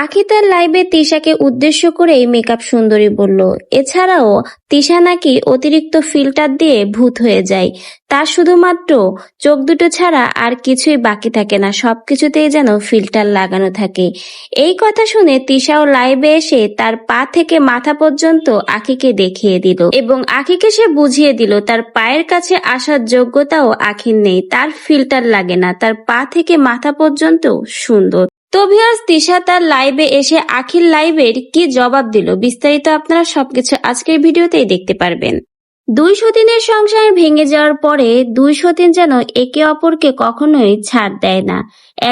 আখি তার লাইভে তিশাকে উদ্দেশ্য করেই মেকআপ সুন্দরী বলল, এছাড়াও তিশা নাকি অতিরিক্ত ফিল্টার দিয়ে ভূত হয়ে যায়। তার শুধুমাত্র চোখ দুটো ছাড়া আর কিছুই বাকি থাকে না, সবকিছুতেই যেন ফিল্টার লাগানো থাকে। এই কথা শুনে তিশাও লাইভে এসে তার পা থেকে মাথা পর্যন্ত আখিকে দেখিয়ে দিল এবং আখিকে সে বুঝিয়ে দিল তার পায়ের কাছে আসার যোগ্যতাও আখির নেই, তার ফিল্টার লাগে না, তার পা থেকে মাথা পর্যন্ত সুন্দর। তো ভিউয়ার্স, তিশা তার লাইভে এসে আখির লাইভের কি জবাব দিল বিস্তারিত আপনারা সবকিছু আজকের ভিডিওতেই দেখতে পারবেন। 2 সতীনের সংসার ভেঙে যাওয়ার পরে 2 সতীন যেন একে অপরকে কখনোই ছাড় দেয় না।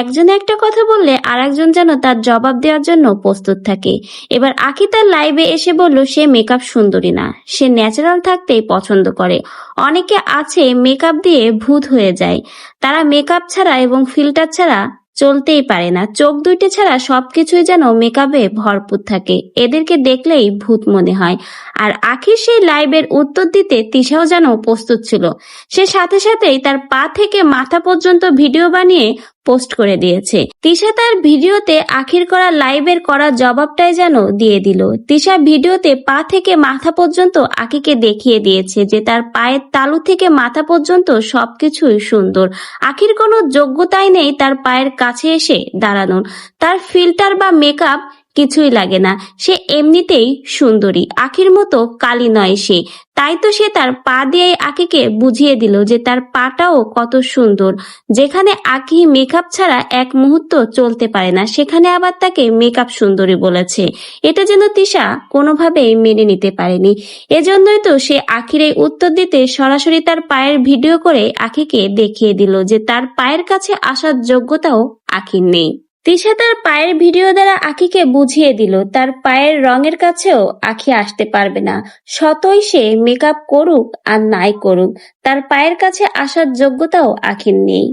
একজন একটা কথা বললে আর একজন যেন তার জবাব দেওয়ার জন্য প্রস্তুত থাকে। এবার আখি তার লাইভে এসে বলল সে মেকআপ সুন্দরী না, সে ন্যাচারাল থাকতেই পছন্দ করে। অনেকে আছে মেকআপ দিয়ে ভূত হয়ে যায়, তারা মেকআপ ছাড়া এবং ফিল্টার ছাড়া চলতেই পারে না, চোখ দুইটা ছাড়া সবকিছুই যেন মেকআপে ভরপুর থাকে, এদেরকে দেখলেই ভূত মনে হয়। আর আখির সেই লাইভের উত্তর দিতে তিশাও যেন প্রস্তুত ছিল, সে সাথে সাথেই তার পা থেকে মাথা পর্যন্ত ভিডিও বানিয়ে পোস্ট করে দিয়েছে। তিশা তার ভিডিওতে আখির করা লাইভের করা জবাবটাই যেন দিয়ে দিল। তিশা ভিডিওতে পা থেকে মাথা পর্যন্ত আখিকে দেখিয়ে দিয়েছে যে তার পায়ের তালু থেকে মাথা পর্যন্ত সবকিছুই সুন্দর। আখির কোনো যোগ্যতাই নেই তার পায়ের কাছে এসে দাঁড়ানোর, তার ফিল্টার বা মেকআপ কিছুই লাগে না, সে এমনিতেই সুন্দরী, আখির মতো কালি নয় সে। তাই তো সে তার পা দিয়ে আখিকে বুঝিয়ে দিল যে তার পাটাও কত সুন্দর। যেখানে আখি মেকআপ ছাড়া এক মুহূর্ত চলতে পারে না, সেখানে আবার তাকে মেকআপ সুন্দরী বলেছে। এটা যেন তিশা কোনোভাবেই মেনে নিতে পারেনি। এজন্যই তো সে আখির এই উত্তর দিতে সরাসরি তার পায়ের ভিডিও করে আখিকে দেখিয়ে দিল যে তার পায়ের কাছে আসার যোগ্যতাও আখির নেই। তিশা তার পায়ের ভিডিও দ্বারা আখিকে বুঝিয়ে দিল তার পায়ের রঙের কাছেও আখি আসতে পারবে না, শতই সে মেকআপ করুক আর নাই করুক, তার পায়ের কাছে আসার যোগ্যতাও আখির নেই।